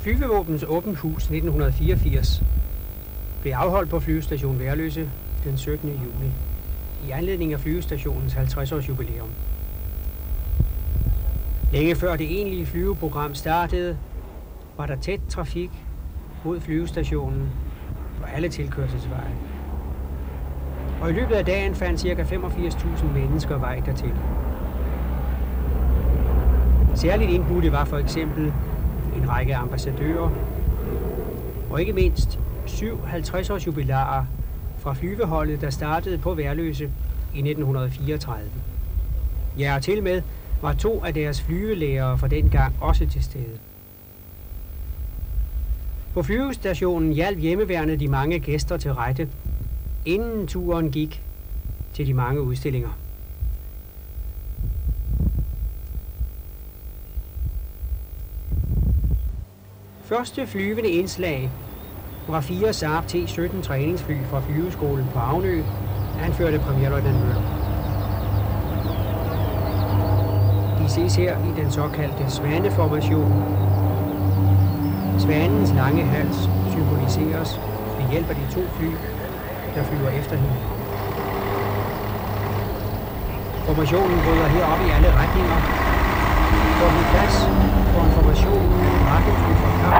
Flyvevåbens åbent hus 1984 blev afholdt på Flyvestation Værløse den 17. juni i anledning af flyvestationens 50-års jubilæum. Længe før det egentlige flyveprogram startede, var der tæt trafik mod flyvestationen på alle tilkørselsveje. Og i løbet af dagen fandt ca. 85.000 mennesker vej dertil. Særligt indbudte var for eksempel en række ambassadører, og ikke mindst 7 50-års jubilæer fra flyveholdet, der startede på Værløse i 1934. Ja, og til med var 2 af deres flyvelærere fra dengang også til stede. På flyvestationen hjalp hjemmeværnet de mange gæster til rette, inden turen gik til de mange udstillinger. Første flyvende indslag var 4 Saab T-17 træningsfly fra flyveskolen på Avnø, anførte premierløjtnant Møller. De ses her i den såkaldte svaneformation. Svanens lange hals symboliseres ved hjælp af de 2 fly, der flyver efter hende. Formationen bryder herop i alle retninger, for at blive plads for en formation af raketfly fra kamp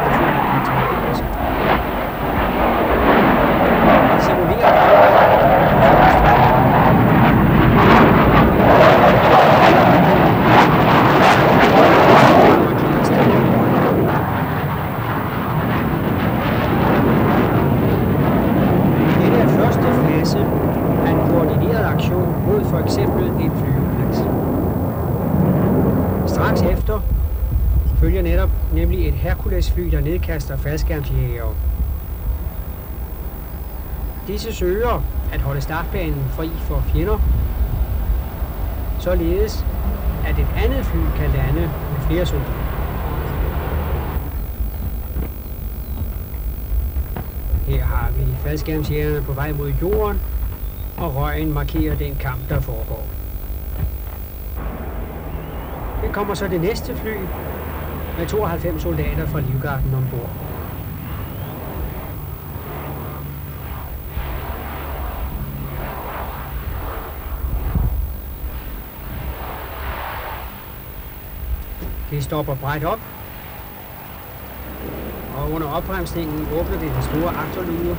og fly kan tage sig. Det simulerer Dette er første fase af en koordineret aktion mod for eksempel en flyveplads. Straks efter følger nemlig et Hercules-fly, der nedkaster faldskærmsjægere. Disse søger at holde startbanen fri for fjender, således at et andet fly kan lande med flere soldater. Her har vi faldskærmsjægerne på vej mod jorden, og røgen markerer den kamp, der foregår. Det kommer så det næste fly med 92 soldater fra Livgarden ombord. Det stopper bredt op, og under opbremsningen åbner det den store agterluge.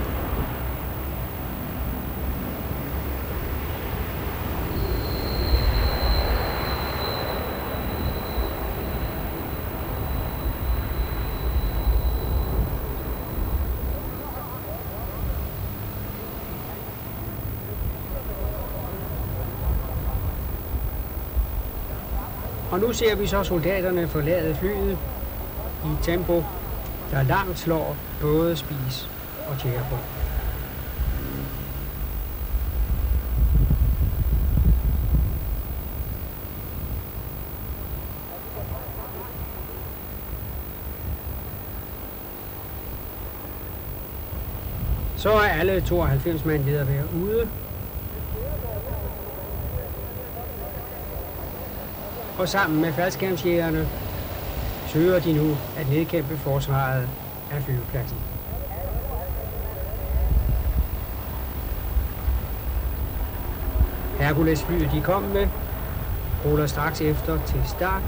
Og nu ser vi så soldaterne forlade flyet i et tempo, der langt slår både spis og tjærebom. Så er alle 92 mand ved at være ude. Og sammen med faldskærmsjægerne søger de nu at nedkæmpe forsvaret af flyvepladsen. Hercules-flyet de kom med, ruller straks efter til start.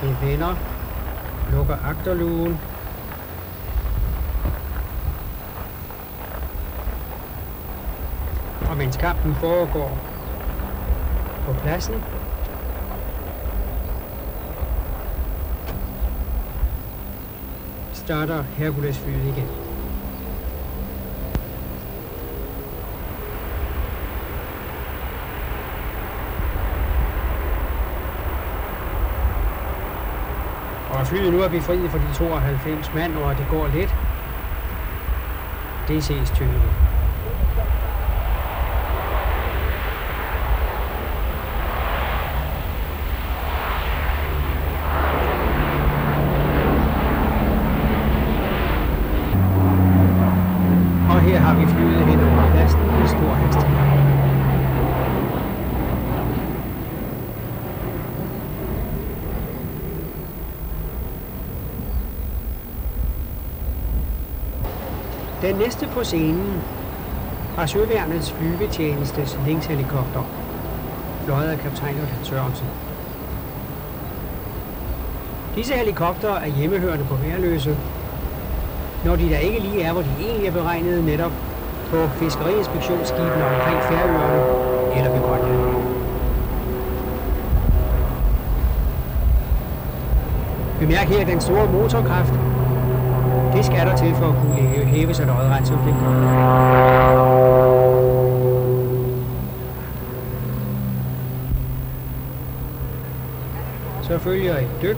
Det vender, lukker agterlugen. Og mens kampen foregår på pladsen, starter Hercules-flyet igen. Og flyet nu er befriet for de 92 mand, og det går lidt. Det ses tydeligt. Her har vi flyet hen over pladsen med stor hastighed. Den næste på scenen var Søværnets flyvetjenestes linkshelikopter, fløjet af kaptajn Johan Sørensen. Disse helikopter er hjemmehørende på Værløse, når de da ikke lige er, hvor de egentlig er beregnet, netop på fiskeriinspektionsskibene omkring Færøerne eller ved Grønland. Bemærk her den store motorkraft. Det skal der til for at kunne hæve sig lodret, som det gør. Så følger et dyk.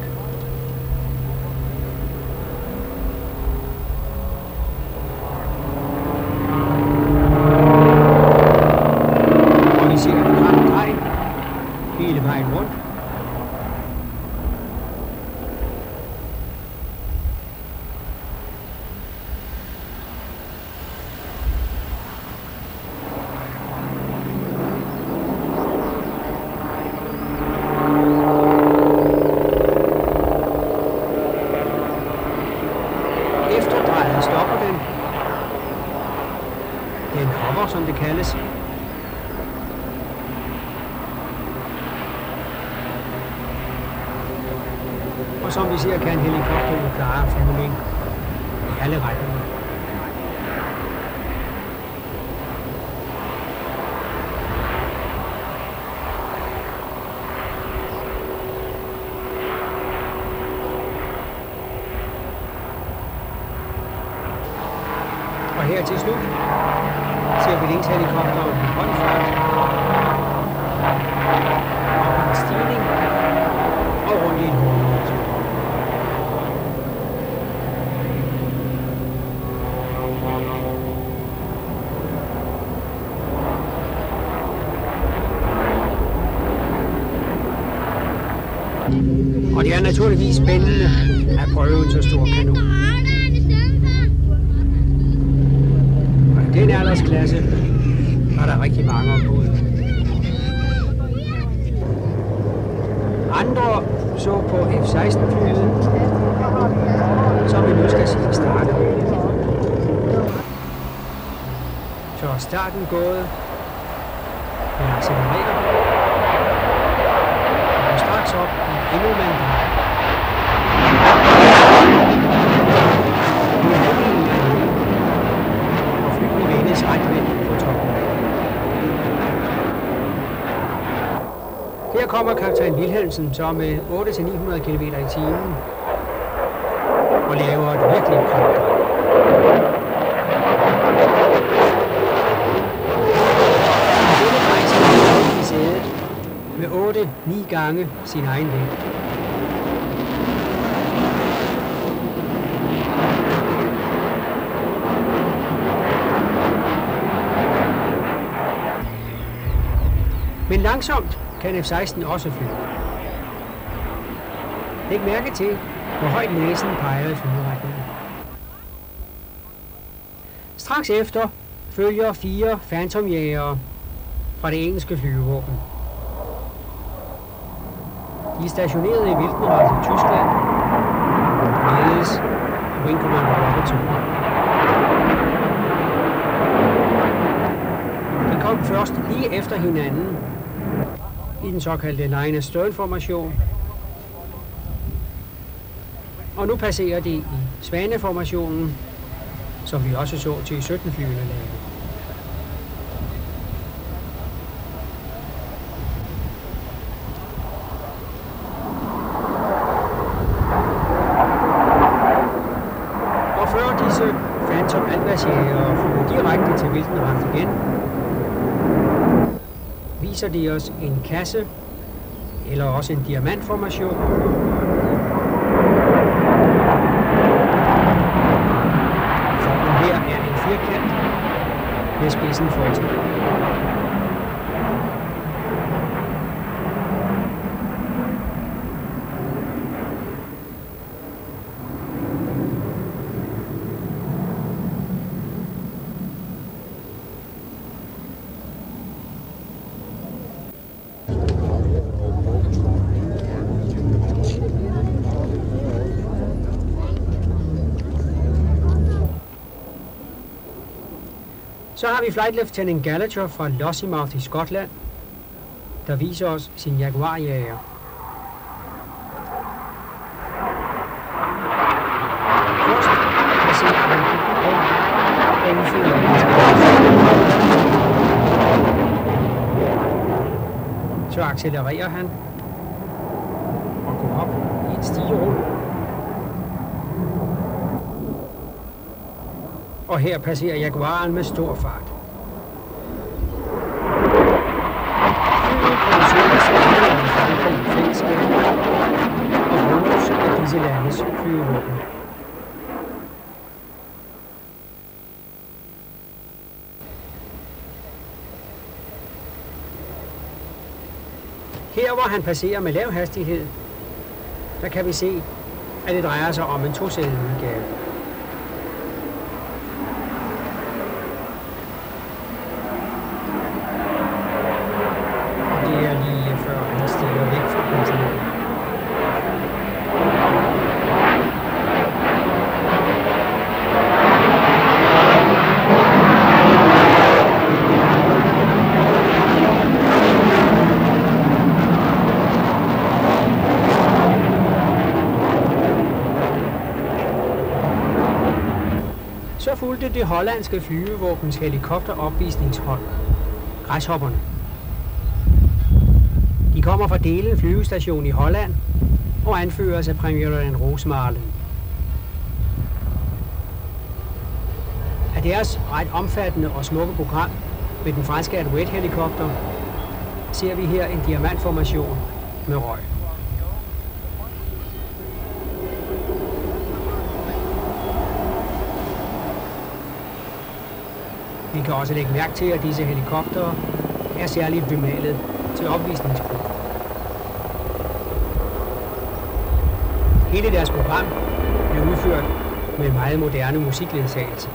Og vi ser en kram drej hele vejen rundt. Stopper den. Den hopper, som det kaldes. Og som vi ser, kan en helikopter jo klare fænomen i alle retninger. Og her til slut ser vi linkshelikopteren i høj fart, op i en stigning og rundt i en hovedmotor. Og det er naturligvis spændende at prøve en så stor kanon. I den aldersklasse var der rigtig mange ombud. Andre så på F-16-flyet, som vi nu skal sige starte. Så er starten gået. Den accelererer. Og straks op i endnu mandrej. Her kommer kaptajn Wilhelmsen så med 800-900 km i timen og laver et virkelig kraftdrej. Denne rejse er i sædet med 8-9 gange sin egen vægt. Men langsomt kan F-16 også flyve. Læg mærke til, hvor højt næsen peger i flyveretningen. Straks efter følger 4 Phantom-jægere fra det engelske flyvevåben. De er stationeret i Wildenrath i Tyskland, og ledes af Wing Commander Robert 2. De kom først lige efter hinanden i den såkaldte line astern-formation. Og nu passerer de i Svaneformationen, som vi også så til 17-flyene lave. Og før disse Phantom Atlas-jægere flyver direkte til Wildenrath igen, viser de os en kasse, eller også en diamantformation. Formen her er en firkant med spidsen fortil. Så har vi Flight Lieutenant Gallagher fra Lossiemouth i Skotland, der viser os sin Jaguar-jager. Først passerer han og udfører så accelererer han og går op i et stigerum. Og her passerer Jaguaren med stor fart. Flyet produceres af Frankrig fællesskab og bruges af disse landes flyvevåben. Her hvor han passerer med lav hastighed, der kan vi se, at det drejer sig om en tosædet udgave. Og det er lige før han stiger væk fra passagererne. Så fulgte det hollandske flyvevåbens helikopteropvisningshold, Græshopperne. De kommer fra Delen flyvestation i Holland og anføres af premierløjtnant Roosmalen. Af deres ret omfattende og smukke program med den franske Alouette-helikopter ser vi her en diamantformation med røg. Vi kan også lægge mærke til, at disse helikoptere er særligt bemalet til opvisningsbrug. Hele deres program bliver udført med meget moderne musikledsagelse.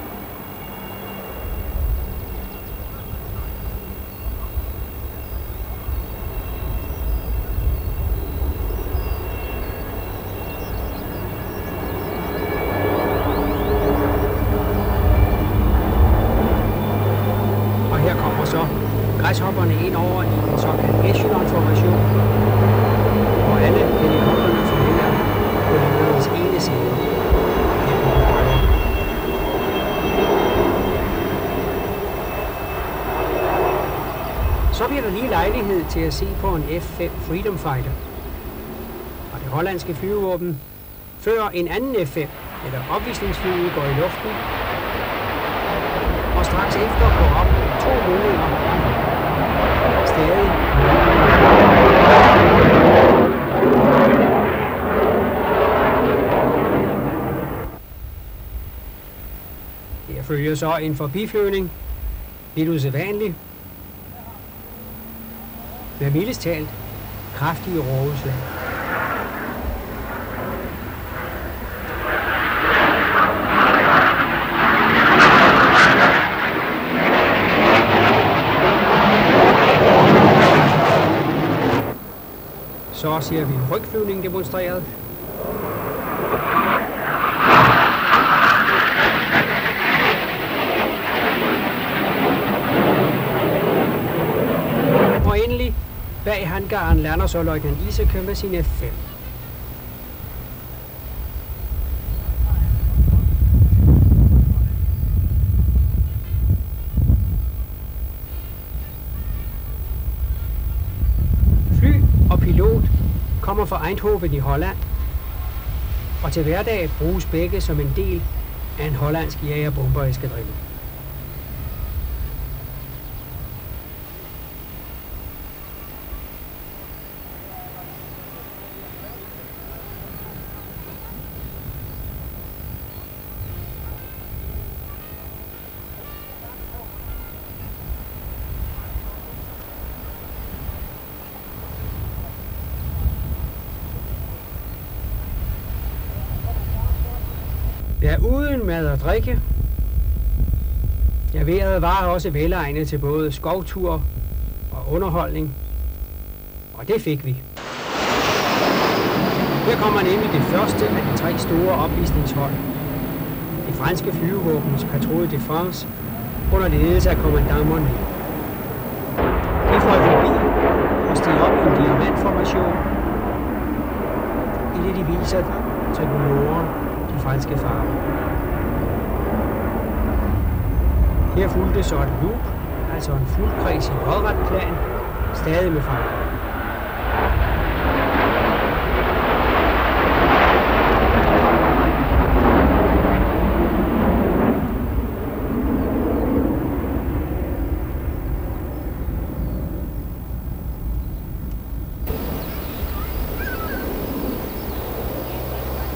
Så Græshopperne ind over i en såkaldt echelon-formation, hvor alle helikopterne fungerer på linjernes ene side. Så bliver der lige lejlighed til at se på en F-5 Freedom Fighter fra det hollandske flyvevåben, før en anden F-5 eller opvisningsflyet går i luften, og straks efter går op to målinger. Stadig. Her følger så en forbiflyvning, lidt usædvanlig, med mildest talt kraftige rågeslag. Så ser vi rygflyvning demonstreret. Og endelig, bag hangaren lander så løjtnant Isakø med sin F-5. Fly og pilot kommer fra Eindhoven i Holland, og til hverdag bruges begge som en del af en hollandsk jagerbombereskadrille. Ja, uden mad og drikke. Ja, vejret var også velegnet til både skovtur og underholdning. Og det fik vi. Her kommer nemlig det første af de 3 store opvisningshold. Det franske flyvevåbens Patrouille de France under ledelse af kommandant Monnet. De fløj forbi og steg op i en diamantformation, i det de viser tricolore, de franske farver. Her fulgte så et loop, altså en fuldkreds i lodret plan, stadig med farver.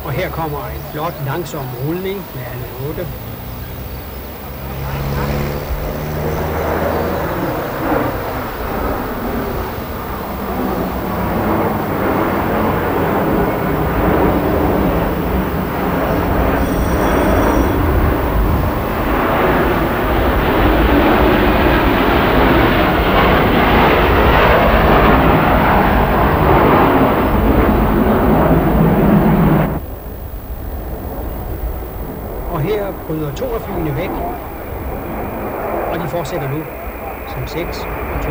Og her kommer en flot, langsom rulning med alle 8. Og her bryder 2 af flyene væk, og de fortsætter nu som 6 og 2.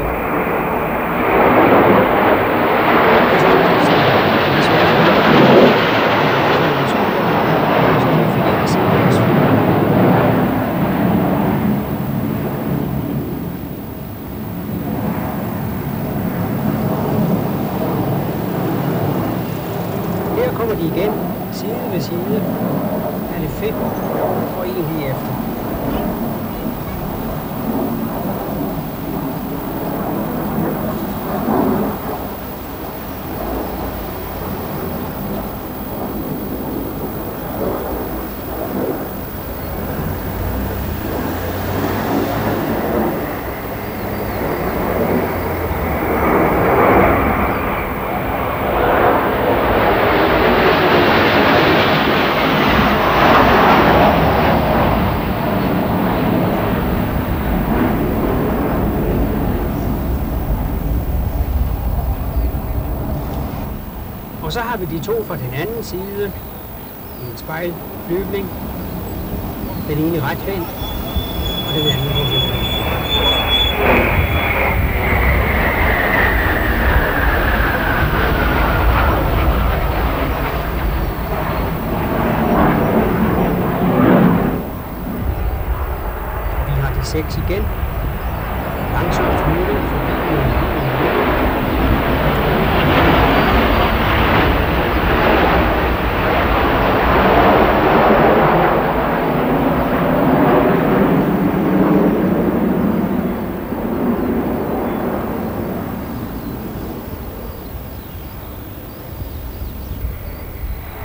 Her kommer de igen, side ved side. Alle 5 og 1 lige efter. Og så har vi de 2 fra den anden side i en spejlflyvning. Den ene retvendt, og den anden modsat. Vi har de 6 igen. Langsomt flyvning forbi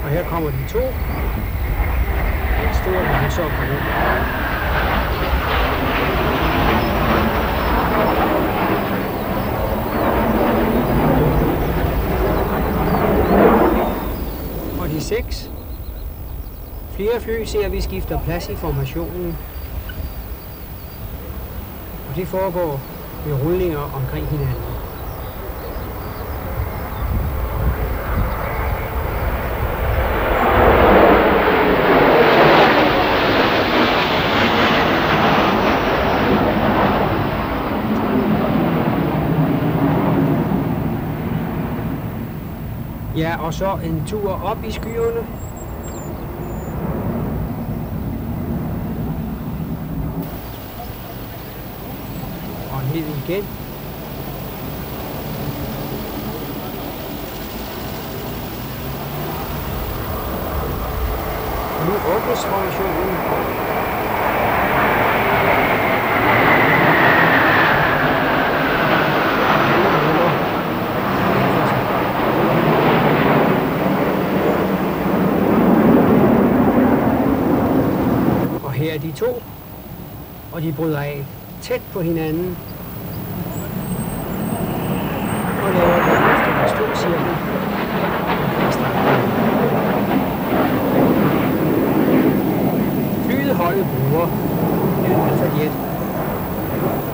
og her kommer de 2. En stor langsom rute. Og de 6. Flere fly ser vi skifter plads i formationen. Og det foregår ved rullinger omkring hinanden. Ja, og så en tur op i skyerne. Og ned igen. Og nu åbnes formationen. Her er de 2, og de bryder af tæt på hinanden og laver derefter en stor cirkel. Flyet holdet bruger en Alfa Jet,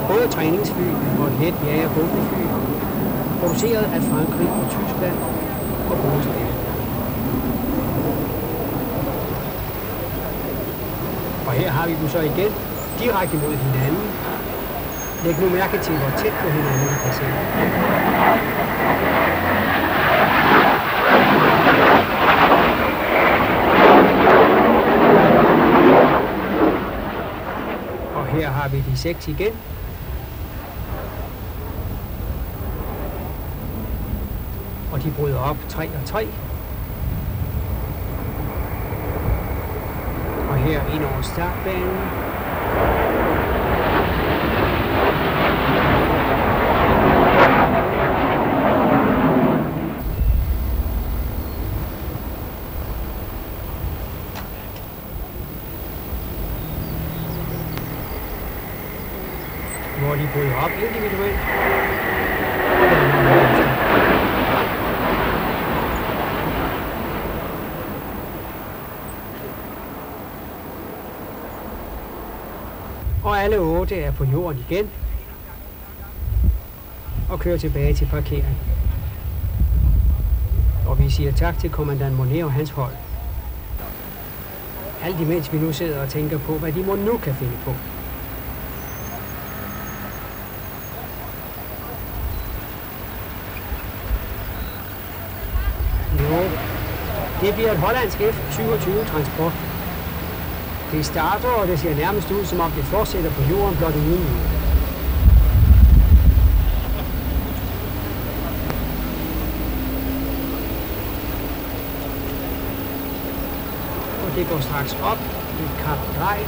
både træningsfly og et let jager-bombefly, produceret af Frankrig og Tyskland og bruges der. Og her har vi dem så igen. direkte mod hinanden. Læg nu mærke til, hvor tæt på hinanden de kan se. Og her har vi de 6 igen. Og de bryder op 3 og 3. Og her ind over startbanen. Hvor de bryder op individuelt. Og alle 8 er på jorden igen og kører tilbage til parkering. Og vi siger tak til kommandant Monet og hans hold. Alt imens vi nu sidder og tænker på, hvad de må nu kan finde på. Jo, det bliver et hollandsk F-27 transport. Det starter, og det ser nærmest ud, som om det fortsætter på jorden blot uden jord. Og det går straks op i et kraftigt drej.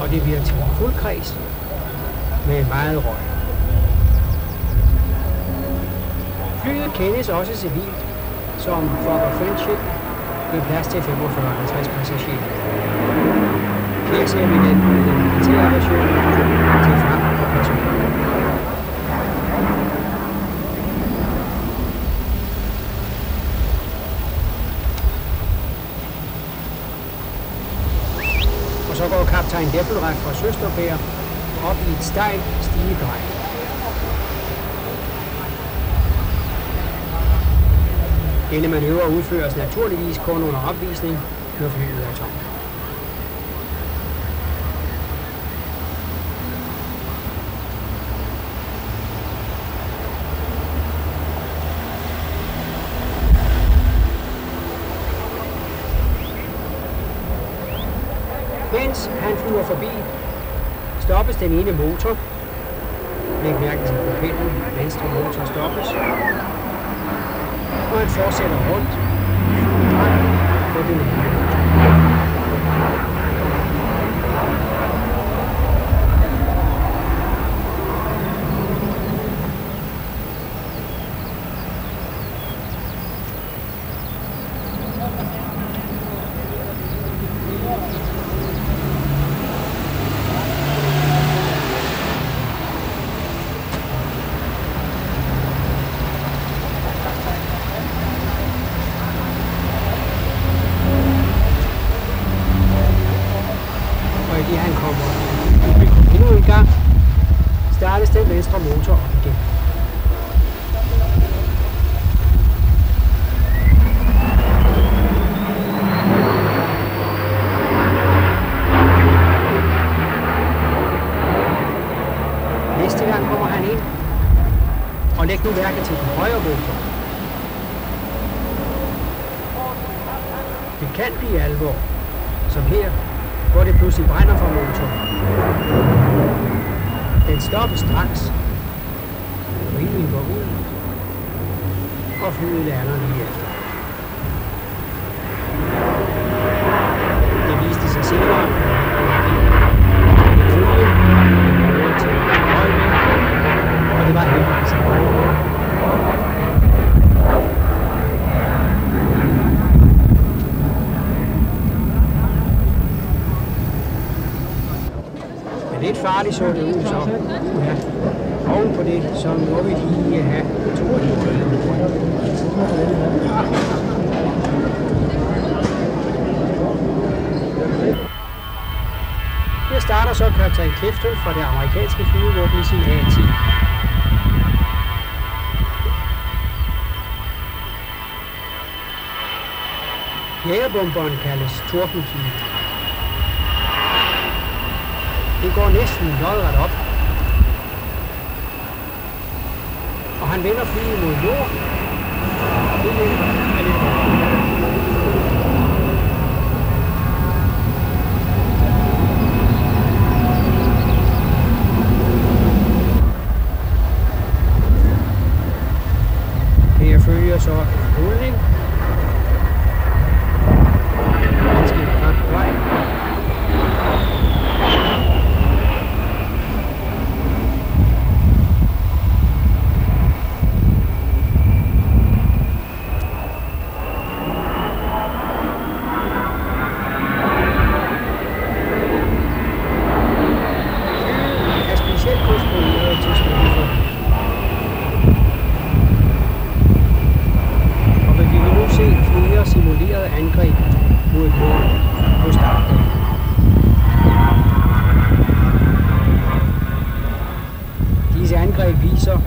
Og det bliver til en fuld kreds med meget røg. Flyet kendes også civilt som Fokker Friendship med plads til 45-50 passagerer. Her ser vi den militære version til frem og personel. Og så går kaptajn Deffelræk fra Søsterbær op i et stejlt stigedrej. Denne manøvre udføres naturligvis kun under opvisning, når flyet er tomt. Mens han flyver forbi, stoppes den ene motor. Læg mærke til propellen, venstre motor stoppes. Og han fortsætter rundt på den ene. Han kommer endnu en gang, startes den venstre motor op igen. Næste gang kommer han ind, og læg nu mærke til den højre motor. Det kan blive alvor, som her, hvor det pludselig brænder fra motoren. Den stopper straks, og ilden går ud, og flyet lander lige efter. Det viste sig senere, og det var heldigvis ikke. Lidt farligt så det ud, så ja. Oven på det, så må vi lige have 2 Her starter så kaptajn Clifton fra det amerikanske flyvevåben i sin A-10. Jægerbomberen kaldes Tordenpil. Det går næsten lodret op. Og han vender flyet mod nord. Det er lidt her følger så en rulning. Ganske ret på vej. Angreb mod et mål på starten. Disse angreb viser,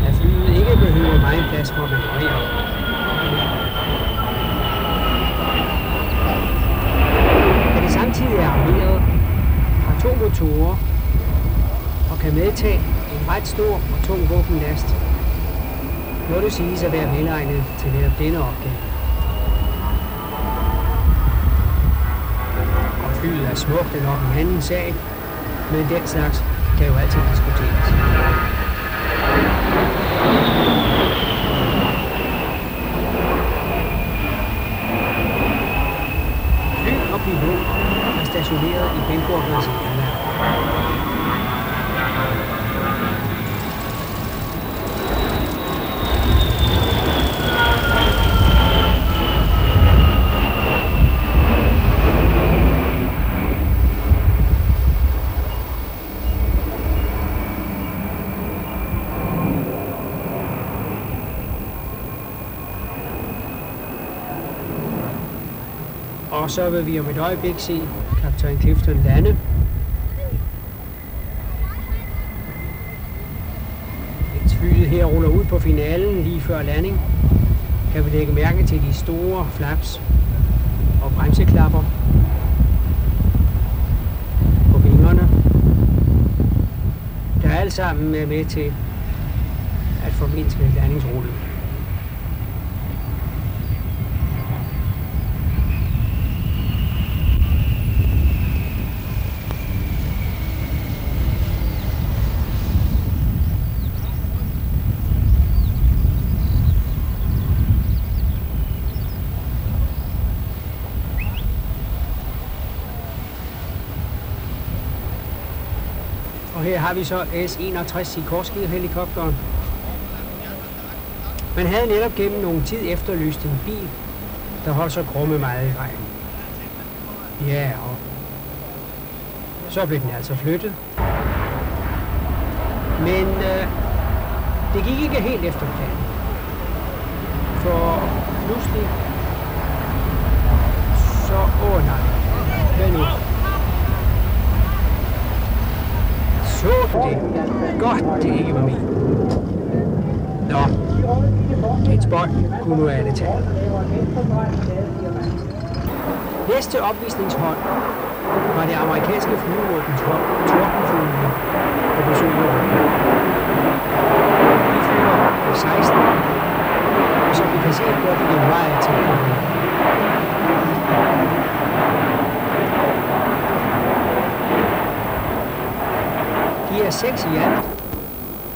at flyet ikke behøver meget plads for at manøvrere. Da det samtidig er armeret, har 2 motorer og kan medtage en ret stor og tung våbenlast, må det siges at være velegnet til netop denne opgave. Flyet er smukt er nok en anden sag, men den slags kan jo altid diskuteres. Fly og pilot er stationeret i Benborgers Irland. Og så vil vi om et øjeblik se kaptajn Clifton lande. Mens flyet her ruller ud på finalen lige før landing, kan vi lægge mærke til de store flaps og bremseklapper på vingerne, der alt sammen er med til at formindske landingsrullet. Og her har vi så S-61 Sikorsky-helikopteren. Man havde netop gennem nogen tid efterlyst en bil, der holdt så grumme meget i vejen. Ja, og så blev den altså flyttet. Men det gik ikke helt efter planen. For pludselig så... nej. Hvad nu? Så du det? Godt, det ikke var min. Nå, et spøj kunne nu alle tage. Næste opvisningshold var det amerikanske flyvevåbens hold, Tordenfuglene, på besøg i Europa. De flyver F-16, og som vi kan se, gør de en meget til det. De er 6 i alt.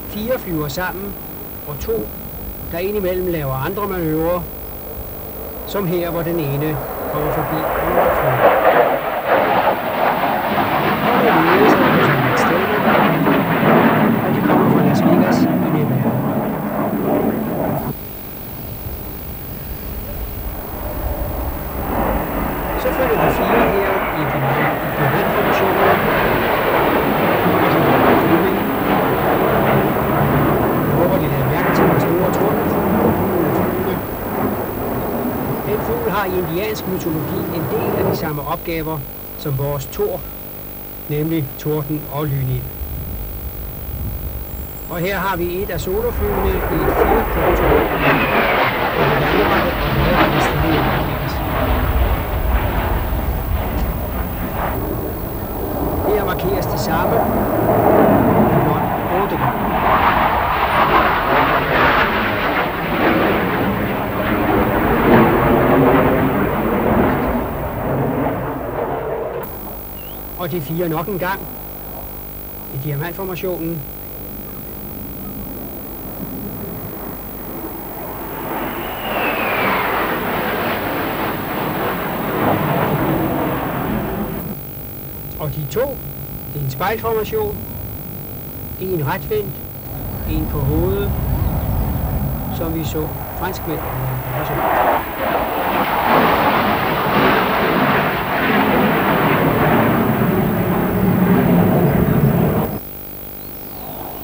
4 flyver sammen, og 2, der indimellem laver andre manøvrer, som her, hvor den ene kommer forbi overflyet. Og det ledes af Rosamund Stelman, og de kommer fra Las Vegas i Nevada. Så følger de 4 her i pilotformationen. Jeg håber, de lader mærke til den store tordenfugl på bugen af flyene. Den fugl har i indiansk mytologi en del af de samme opgaver som vores Thor, nemlig torden og lynild. Og her har vi et af soloflyene i et 4-klubtog, og det landevej og lodrette stilling. Her markeres det samme. Blot 8 gange. Og de 4 nok en gang i diamantformationen. Og de 2 i en spejlformation, en retvendt, en på hovedet, som vi så franskmændene også.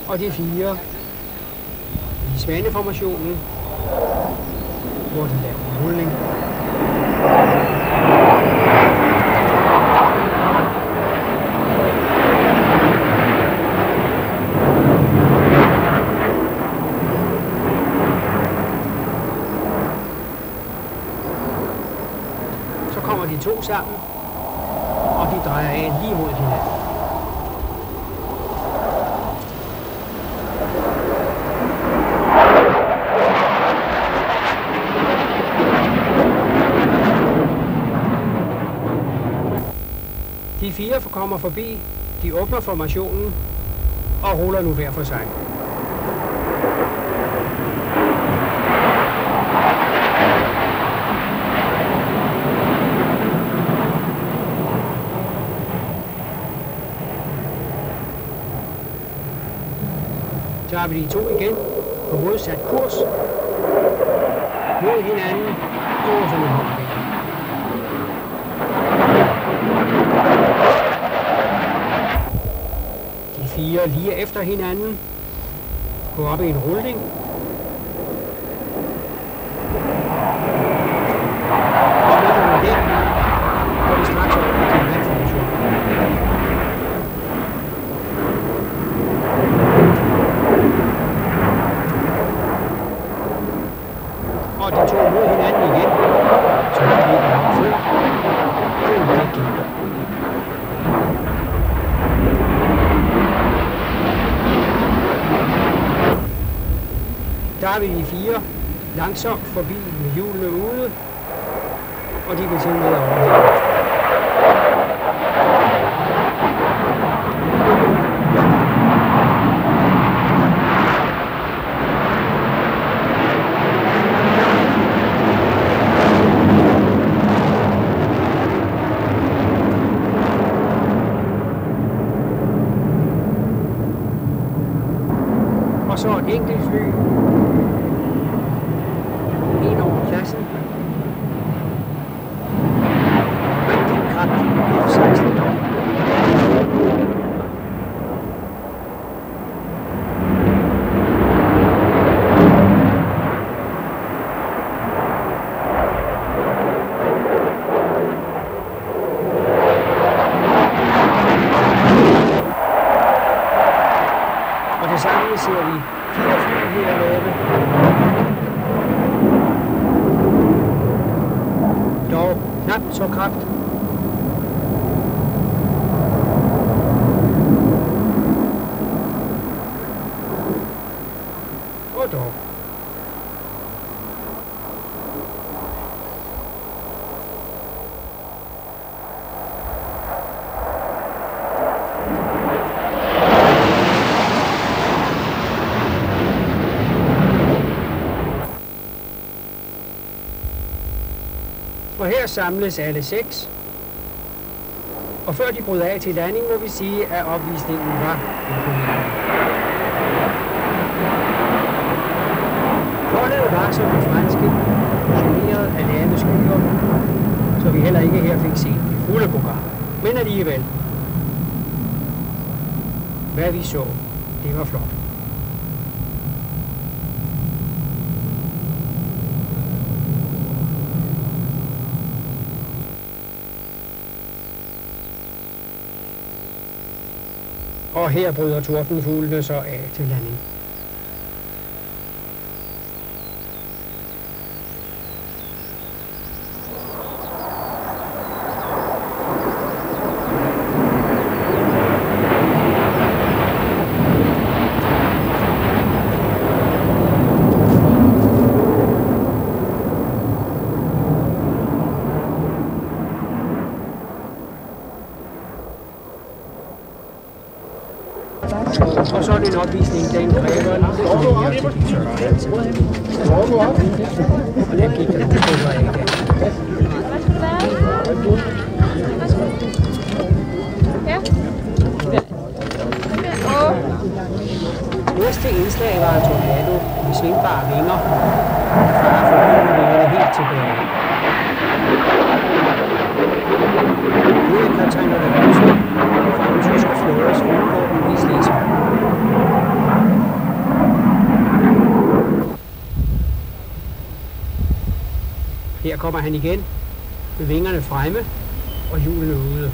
Og de 4 i svaneformationen, hvor de laver en rulning. Så kommer de 2 sammen, og de drejer af lige mod hinanden. De 4 kommer forbi, de åbner formationen og ruller nu hver for sig. Så har vi de 2 igen på modsat kurs mod hinanden og så nu igen. De 4 lige efter hinanden går op i en rulning. Og med den går de straks op i diamantformation. Og de 2 mod hinanden igen, så har vi ikke nok før. Det gik. Der har vi de 4 langsomt forbi med hjulene ude, og de vil simpelthen overhælde. Og så et enkelt fly ind over pladsen. Rigtig kraftig F-16 dog. Og det samme ser vi 4 fly her lave. Dog knap så kraftigt. Og dog. Og her samles alle 6. Og før de brød af til landing, må vi sige, at opvisningen var imponerende. Holdet var som de franske, generet af lave skyer, så vi heller ikke her fik set det fulde program. Men alligevel, hvad vi så, det var flot. Og her bryder tordenfuglene så af til landing. Og sådan en opvisning, den kræver lidt mere til de tørre. Altså. Og den gik der på af i dag. Næste indslag var en tornado med svingbare vinger. Far for vingerne helt tilbage. Det er kaptajn Ola Wamsø fra den tyske flådes flyvevåben i Slesvig. Her kommer han igen med vingerne fremme og hjulene ude.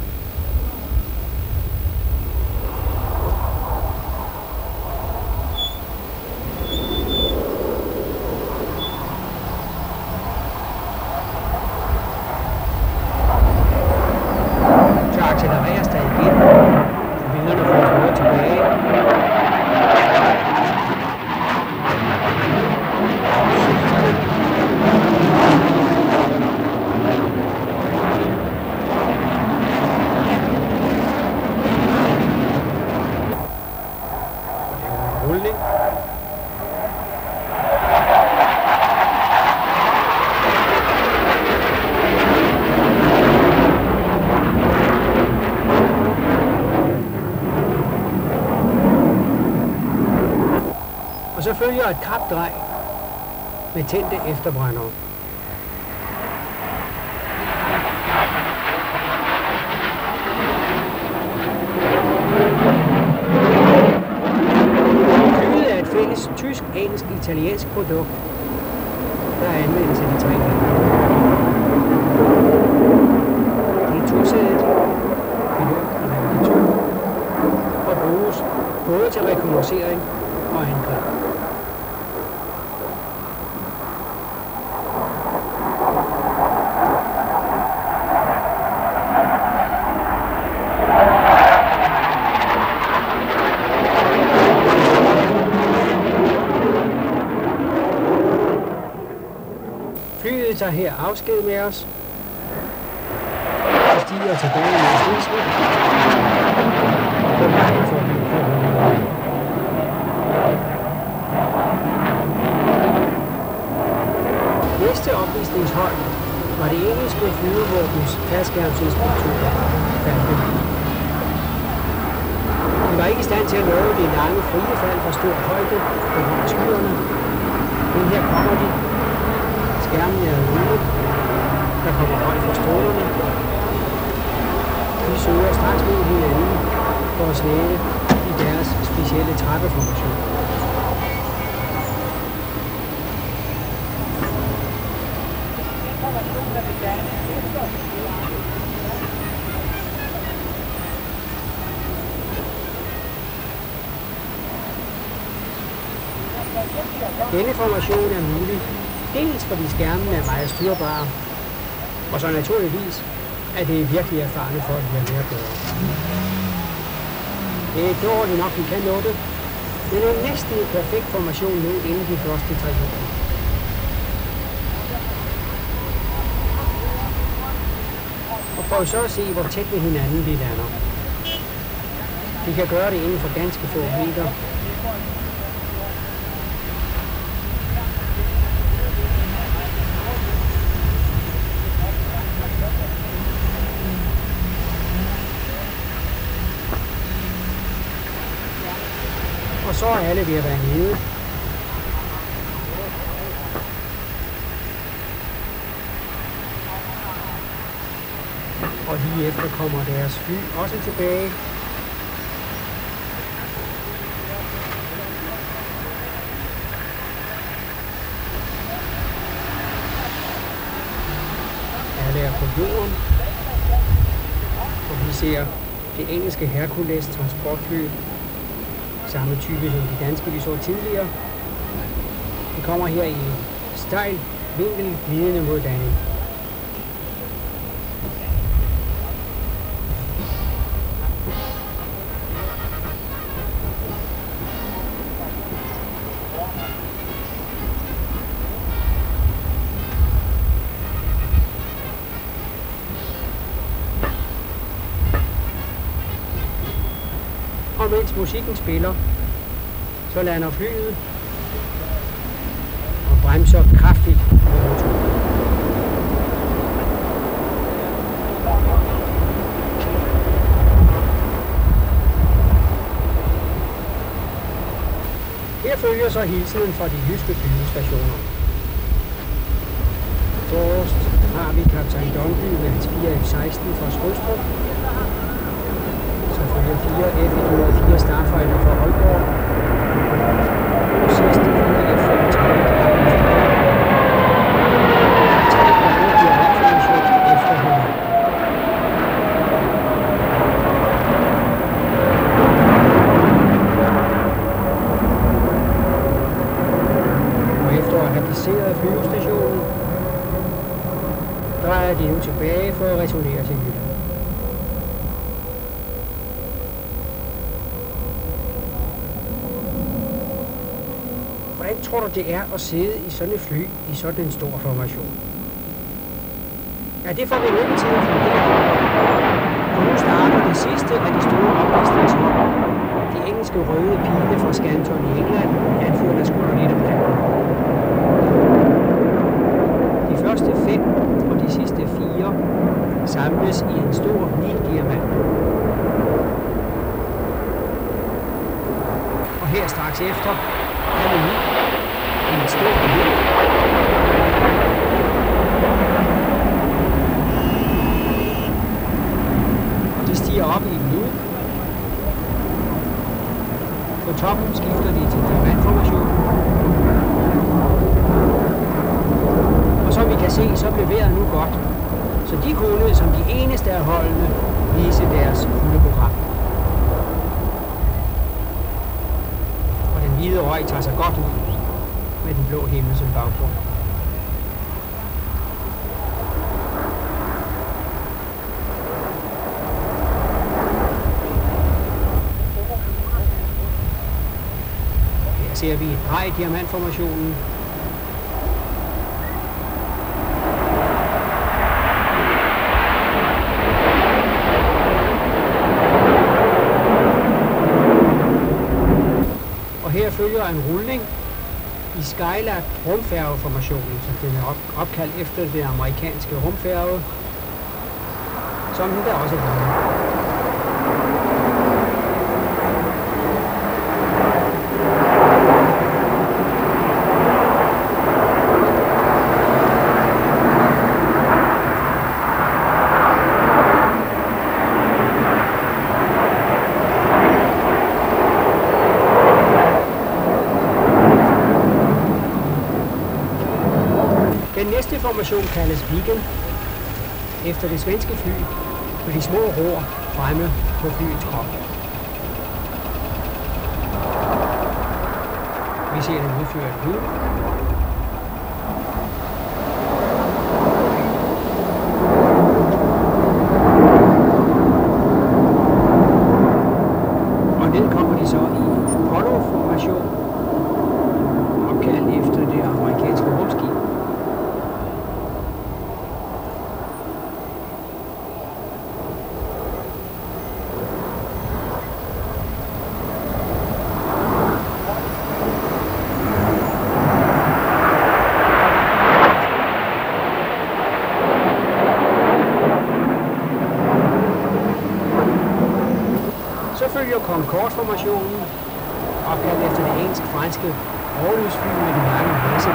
Accelereres der igen, så vingerne får flået tilbage. Og det er en rulling. Og så følger et kapdrej med tændte efterbrændere. Flyet er et fælles tysk, engelsk, italiensk produkt, der anvendes af de tre lande. Det er tosædet, pilot og navigatør, og bruges både til rekognoscering og angreb. Flyet tager her afsked med os og stiger tilbage mod Slesvig på vejen for Viborg. Næste opvisningshold var det engelske flyvevåbens faldskærmsinspektører. De var ikke i stand til at lave de lange frie fald fra stor højde på grund af skyerne, men her kommer de. Skærmen er ude, der kommer højt fra strålerne. De søger straks mod hinanden for at slæbe i deres specielle trappeformation. Denne formation er mulig, dels fordi skærmen er meget styrbare, og så naturligvis, at det virkelig erfarne folk vil have med at gøre. Det er dårligt nok, vi kan nå det, men det er næsten en perfekt formation nu inden de første 3 år. Og prøv så at se, hvor tæt ved hinanden de lander. De kan gøre det inden for ganske få meter. Og så er alle ved at være nede. Og lige efter kommer deres fly også tilbage. Alle er på jorden. Og vi ser det engelske Hercules transportfly. Samme type som de danske, vi så tidligere. Vi kommer her i stejl vinkel glidende mod landing. Og mens musikken spiller, Så lander flyet og bremser kraftigt på motoren. Her følger så hilsenen fra de jyske flyvestationer. Forrest har vi kaptajn Donby med hans 4 F-16 fra Skrydstrup. Så følger 4 F-104 Starfighter fra Aalborg. Og sidst 4 F-35 3 gange diamantformation efter hinanden. Og efter at have passeret flyvestationen, drejer de nu tilbage for at returnere til Jylland. Hvordan tror du det er at sidde i sådan et fly i sådan en stor formation? Ja, det får vi nu ikke til at fundere. Og nu starter det sidste af de store opvisningshold. De engelske røde pile fra Scanton i England, anført af Squadron Plan. De første 5 og de sidste 4 samles i en stor Nil-diamant. Og her straks efter er vi i en stor Nil. Og de stiger op i en loop. På toppen skifter de til diamantformation. Og som vi kan se, så blev vejret nu godt. Så de kunne, som de eneste af holdene, vise deres kuldeprogram. Og den hvide røg tager sig godt ud med den blå himmel som baggrund. Her ser vi et drej i diamantformationen. Her følger en rulning i Skylab rumfærgeformationen, som den er opkaldt efter den amerikanske rumfærge, som den der også er. Den næste formation kaldes Viggen, efter det svenske fly med de små ror fremme på flyets krop. Vi ser den udført nu. Og ned kommer de så i Apollo-formation, opkaldt efter det amerikanske rumskib. Så følger Concorde-formationen, opkaldt efter det engelsk-franske overlydsfly med den lange næse.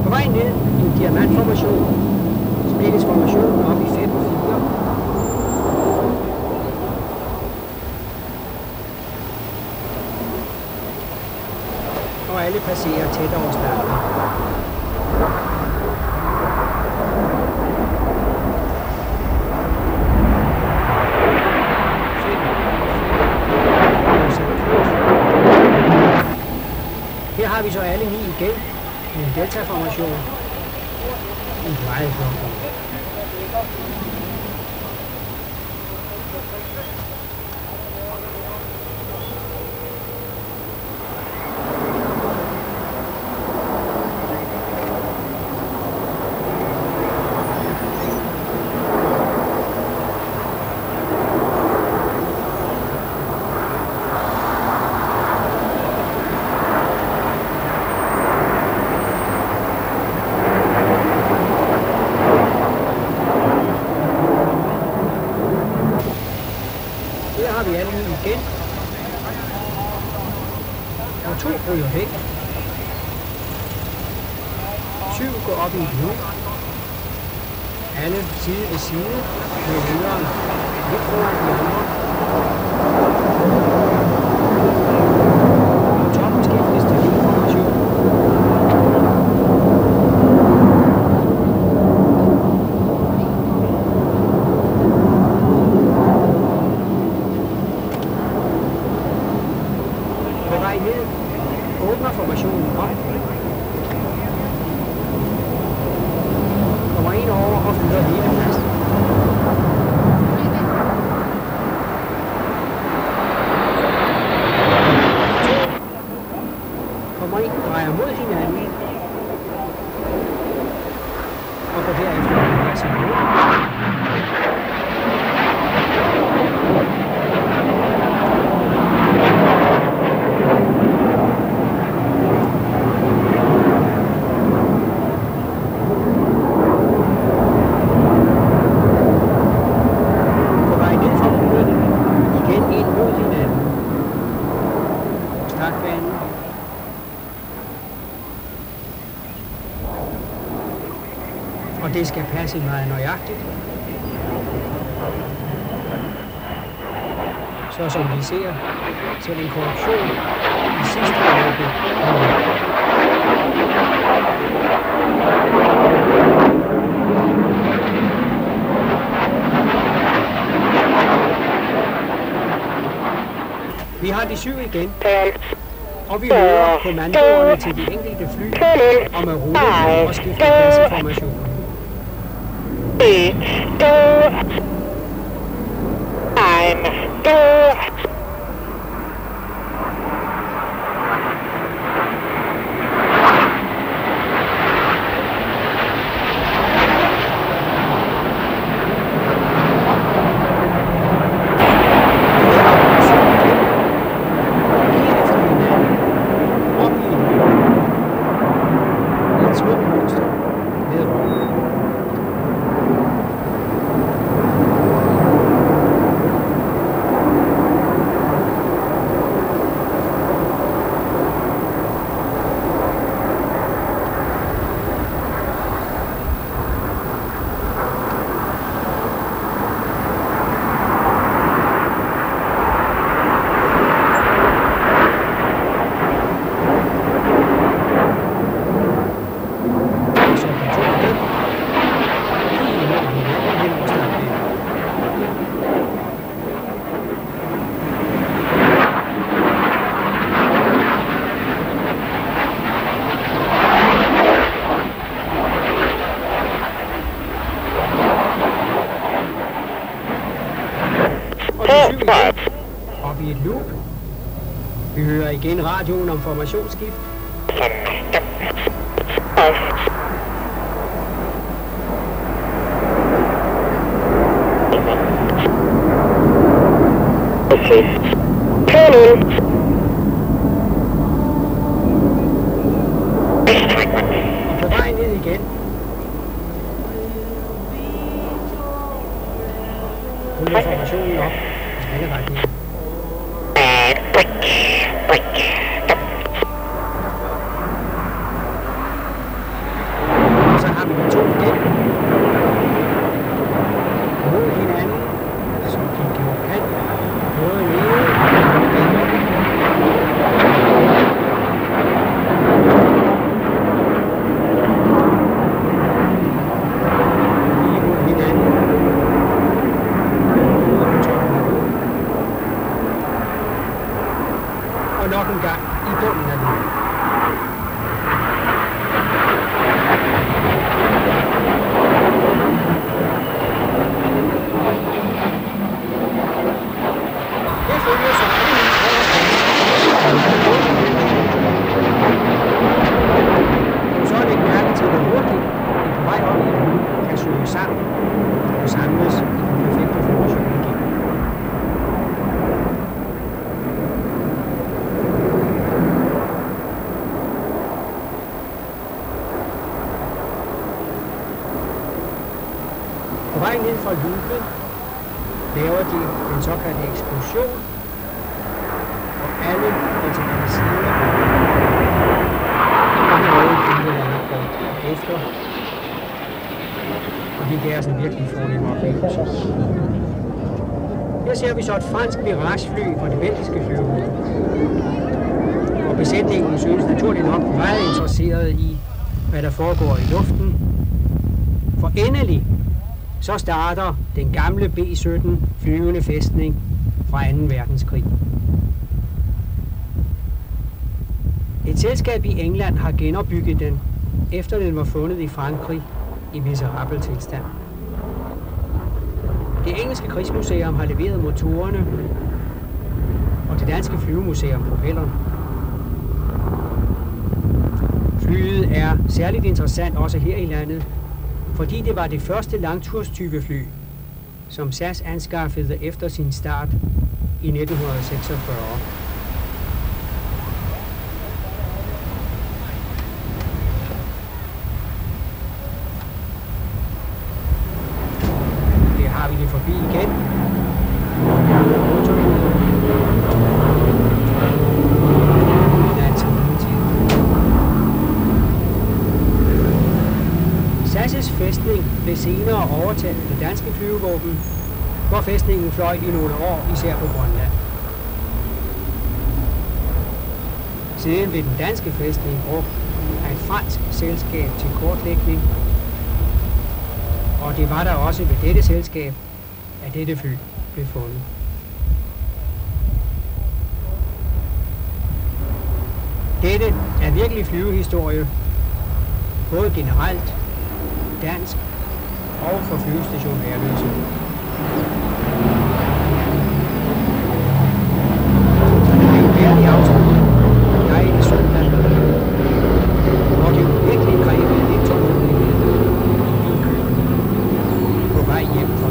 På vej ned i en diamantformation splittes formationen op i 5 og 4. Og alle passerer tæt over starten. Her har vi så alle 9 igen i en delta-formation. En meget flot. bryder væk. 7 går op i et loop. Alle side ved side med lederen lidt foran de andre. Toppen skiftes til information. På vej ned åbner formationen op. Kommer ind over og flyder hele pladsen. Kommer ind, drejer mod hinanden og går derefter over til hovedet. Og det skal passe meget nøjagtigt. Så som vi ser til en korrektion i sidste øjeblik. Vi har de 7 igen. Og vi hører kommandoerne til de enkelte fly om at rulle og skifte klasseformation. Op i et loop. Vi hører igen radioen om formationsskift. Og på vej ned igen. Ruller formationen op i alle retninger. Og så har vi de 2 igen. Mod hinanden, som de gjorde kan. Både nede og igen. Lige mod hinanden. Og nok en gang i bunden af den. Det følger så og så er det mærke til, hvor hurtigt vi på vej op i en hul kan søge sammen og samles i den perfekte formation igen. På vej ned fra loopet laver de den såkaldte eksplosion, og alle går til deres side. røde kugler, der er brugt efter. Og det er sådan en virkelig fornem oplevelse. Her ser vi så et fransk Mirage-fly fra det belgiske flyvehus. Og besætningen synes naturligt nok meget interesseret i, hvad der foregår i luften. For endelig så starter den gamle B-17 flyvende fæstning fra 2. verdenskrig. Et selskab i England har genopbygget den, efter den var fundet i Frankrig i miserabel tilstand. Det engelske krigsmuseum har leveret motorerne, og det danske flyvemuseum propellerne. Flyet er særligt interessant også her i landet, fordi det var det første langturstype fly, som SAS anskaffede efter sin start i 1946. Det har vi det forbi igen. SAS' fæstning blev senere overtaget af det danske flyvevåben, hvor fæstningen fløj i nogle år, især på Grønland. Siden blev den danske fæstning brugt af et fransk selskab til kortlægning, og det var der også ved dette selskab, at dette fly blev fundet. Dette er virkelig flyvehistorie, både generelt, dansk og for flyvestation Værløse. Så det er en værdig afslutning. Jeg er i søndag, hvor det virkelig krævede lidt tålmodighed i bilkøen på vej hjem fra